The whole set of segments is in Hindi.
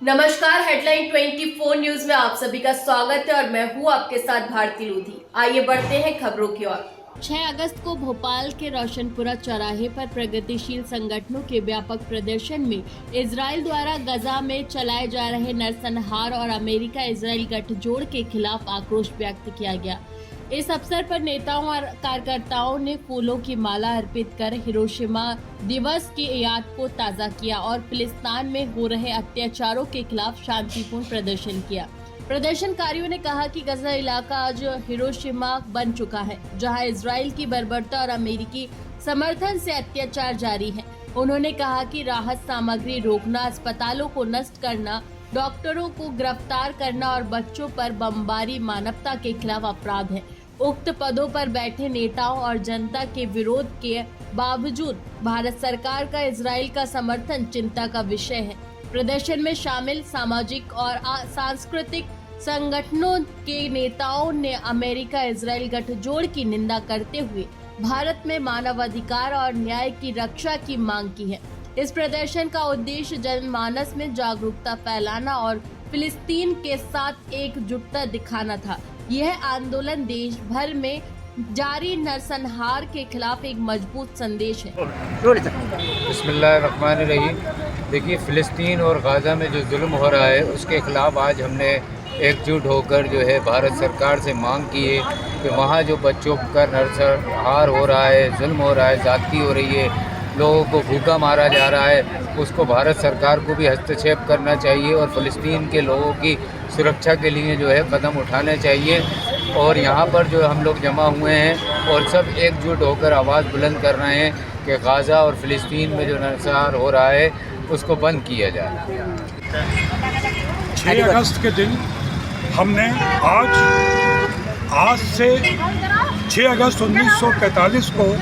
नमस्कार, हेडलाइन 24 न्यूज में आप सभी का स्वागत है और मैं हूं आपके साथ भारती लोधी। आइए बढ़ते हैं खबरों की ओर। 6 अगस्त को भोपाल के रोशनपुरा चौराहे पर प्रगतिशील संगठनों के व्यापक प्रदर्शन में इजराइल द्वारा गजा में चलाए जा रहे नरसंहार और अमेरिका इजराइल गठजोड़ के खिलाफ आक्रोश व्यक्त किया गया। इस अवसर पर नेताओं और कार्यकर्ताओं ने फूलों की माला अर्पित कर हिरोशिमा दिवस की याद को ताज़ा किया और फिलिस्तीन में हो रहे अत्याचारों के खिलाफ शांतिपूर्ण प्रदर्शन किया। प्रदर्शनकारियों ने कहा कि गजा इलाका आज हिरोशिमा बन चुका है, जहां इजराइल की बर्बरता और अमेरिकी समर्थन से अत्याचार जारी है। उन्होंने कहा कि राहत सामग्री रोकना, अस्पतालों को नष्ट करना, डॉक्टरों को गिरफ्तार करना और बच्चों पर बमबारी मानवता के खिलाफ अपराध है। उक्त पदों पर बैठे नेताओं और जनता के विरोध के बावजूद भारत सरकार का इजराइल का समर्थन चिंता का विषय है। प्रदर्शन में शामिल सामाजिक और सांस्कृतिक संगठनों के नेताओं ने अमेरिका इजराइल गठजोड़ की निंदा करते हुए भारत में मानवाधिकार और न्याय की रक्षा की मांग की है। इस प्रदर्शन का उद्देश्य जनमानस में जागरूकता फैलाना और फिलिस्तीन के साथ एकजुटता दिखाना था। यह आंदोलन देश भर में जारी नरसंहार के खिलाफ एक मजबूत संदेश है। बिस्मिल्लाहिर्रहमानिर्रहीम। देखिए, फ़िलिस्तीन और गाज़ा में जो जुल्म हो रहा है उसके खिलाफ आज हमने एकजुट होकर जो है भारत सरकार से मांग की है कि वहाँ जो बच्चों का नरसंहार हो रहा है, जुल्म हो रहा है, ज़्यादती हो रही है, लोगों को भूखा मारा जा रहा है, उसको भारत सरकार को भी हस्तक्षेप करना चाहिए और फ़िलिस्तीन के लोगों की सुरक्षा के लिए जो है कदम उठाने चाहिए। और यहाँ पर जो हम लोग जमा हुए हैं और सब एकजुट होकर आवाज़ बुलंद कर रहे हैं कि गाज़ा और फ़िलिस्तीन में जो नरसंहार हो रहा है उसको बंद किया जाए। 6 अगस्त के दिन हमने आज से 6 अगस्त 1945 को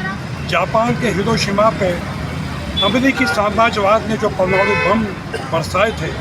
जापान के हिरोशिमा पे अमेरिकी साम्राज्यवाद ने जो परमाणु बम बरसाए थे,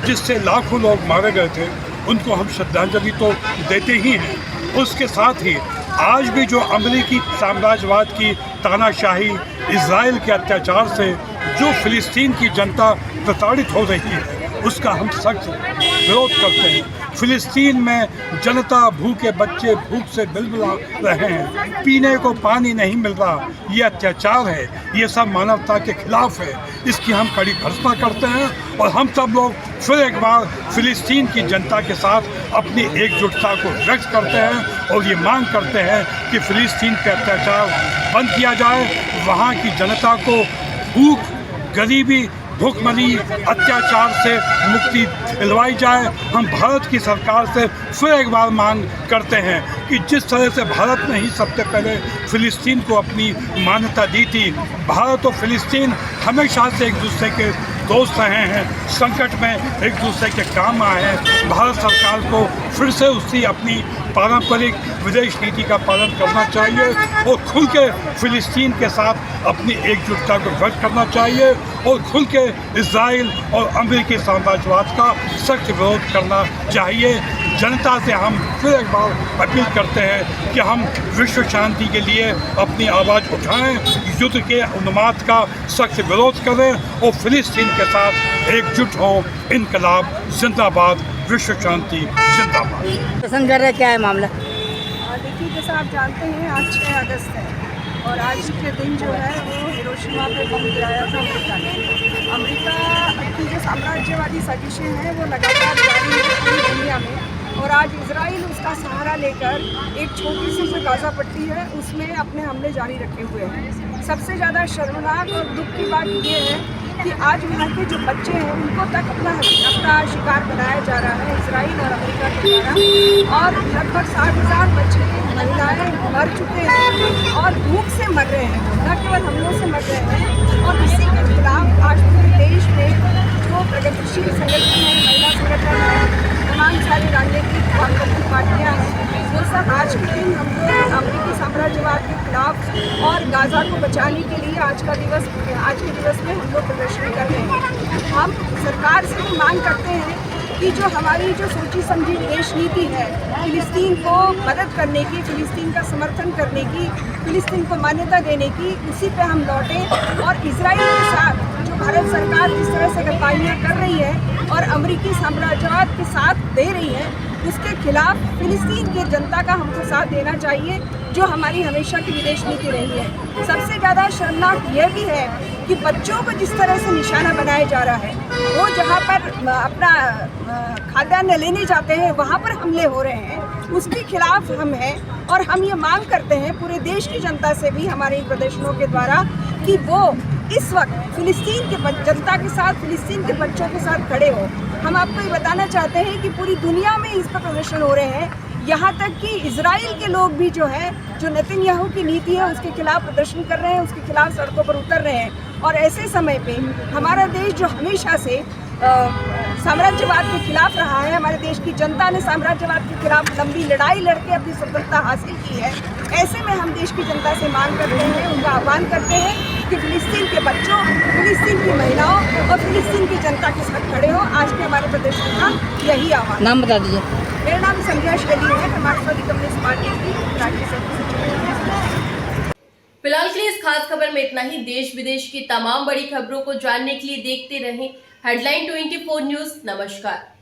जिससे लाखों लोग मारे गए थे, उनको हम श्रद्धांजलि तो देते ही हैं। उसके साथ ही आज भी जो अमेरिकी साम्राज्यवाद की तानाशाही, इजराइल के अत्याचार से जो फिलिस्तीन की जनता प्रताड़ित हो रही है, उसका हम सख्त विरोध करते हैं। फिलिस्तीन में जनता, भूखे बच्चे भूख से बिलबिला रहे हैं, पीने को पानी नहीं मिल रहा, ये अत्याचार है, ये सब मानवता के खिलाफ है। इसकी हम कड़ी भर्त्सना करते हैं और हम सब लोग फिर एक बार फिलिस्तीन की जनता के साथ अपनी एकजुटता को व्यक्त करते हैं और ये मांग करते हैं कि फिलिस्तीन पे अत्याचार बंद किया जाए, वहाँ की जनता को भूख, गरीबी, भूखमरी, अत्याचार से मुक्ति दिलवाई जाए। हम भारत की सरकार से फिर एक बार मांग करते हैं कि जिस तरह से भारत ने ही सबसे पहले फ़िलिस्तीन को अपनी मान्यता दी थी, भारत और फ़िलिस्तीन हमेशा से एक दूसरे के दोस्त रहे हैं, संकट में एक दूसरे के काम आए हैं। भारत सरकार को फिर से उसकी अपनी पारंपरिक विदेश नीति का पालन करना चाहिए और खुल के फ़िलिस्तीन के साथ अपनी एकजुटता को व्यक्त करना चाहिए और खुल के इजराइल और अमेरिकी साम्राज्यवाद का सख्त विरोध करना चाहिए। जनता से हम फिर एक बार अपील करते हैं कि हम विश्व शांति के लिए अपनी आवाज़ उठाएं, युद्ध के उन्माद का सख्त विरोध करें और फिलिस्तीन के साथ एकजुट हों। इनकलाब जिंदाबाद, विश्व शांति जिंदाबाद। पसंद कर रहे क्या है मामला? देखिए, जैसा आप जानते हैं आज 6 अगस्त है और आज के दिन जो है वो हिरोशिमा पे बम गिराया था अमेरिका ने। अमेरिका की जो साम्राज्यवादी साजिशें हैं वो लगातार जारी है पूरी दुनिया में और आज इजराइल उसका सहारा लेकर एक छोटी सी जो गाज़ा पट्टी है उसमें अपने हमले जारी रखे हुए हैं। सबसे ज़्यादा शर्मनाक और दुख की बात ये है कि आज वहाँ के जो बच्चे हैं उनको तक अपना शिकार बनाया जा रहा है इजराइल और अमेरिका के द्वारा और लगभग 60,000 बच्चे, महिलाएं मर चुके हैं और भूख से मर रहे हैं, न केवल हमलों से मर रहे हैं। और इसी के खिलाफ आज पूरे देश में जो प्रगतिशील संगठन है, महिला संगठन है, तमाम सारी राजनीतिक वामपंथी पार्टियाँ हैं, वो सब आज के दिन हम लोग अमेरिकी साम्राज्यवाद के खिलाफ और गाज़ा को बचाने के लिए आज के दिवस में हम लोग प्रदर्शन कर रहे हैं। हम सरकार से भी मांग करते हैं कि जो हमारी जो सोची समझी विदेश नीति है, फिलिस्तीन को मदद करने की, फिलिस्तीन का समर्थन करने की, फिलिस्तीन को मान्यता देने की, उसी पे हम लौटें और इजराइल के साथ जो जो भारत सरकार जिस तरह से गद्दारियाँ कर रही है और अमेरिकी साम्राज्यवाद के साथ दे रही है, उसके खिलाफ फिलिस्तीन की जनता का हमको साथ देना चाहिए, जो हमारी हमेशा की विदेश नीति रही है। सबसे ज़्यादा शर्मनाक यह भी है कि बच्चों को जिस तरह से निशाना बनाया जा रहा है, वो जहाँ पर अपना खाद्यान्न लेने जाते हैं वहाँ पर हमले हो रहे हैं, उसके खिलाफ हम हैं। और हम ये मांग करते हैं पूरे देश की जनता से भी हमारे प्रदर्शनों के द्वारा कि वो इस वक्त फिलिस्तीन के जनता के साथ, फिलिस्तीन के बच्चों के साथ खड़े हो। हम आपको ये बताना चाहते हैं कि पूरी दुनिया में इस पर प्रदर्शन हो रहे हैं, यहाँ तक कि इजराइल के लोग भी जो है, जो नेतन्याहू की नीति है उसके खिलाफ प्रदर्शन कर रहे हैं, उसके खिलाफ सड़कों पर उतर रहे हैं। और ऐसे समय पे हमारा देश जो हमेशा से साम्राज्यवाद के खिलाफ रहा है, हमारे देश की जनता ने साम्राज्यवाद के खिलाफ लंबी लड़ाई लड़के अपनी स्वतंत्रता हासिल की है। ऐसे में हम देश की जनता से मांग करते हैं, उनका आह्वान करते हैं कि फिलिस्तीन के बच्चों, फिलिस्तीन की महिलाओं और फिलिस्तीन की जनता के साथ खड़े हो। आज के हमारे प्रदर्शन का यही आह्वान। नाम बता दीजिए। मेरा नाम संध्या शैली है, मैं मार्क्सवादी कम्युनिस्ट पार्टी की राज्य सचिव। फिलहाल के लिए इस खास खबर में इतना ही। देश विदेश की तमाम बड़ी खबरों को जानने के लिए देखते रहें हेडलाइन 24 न्यूज। नमस्कार।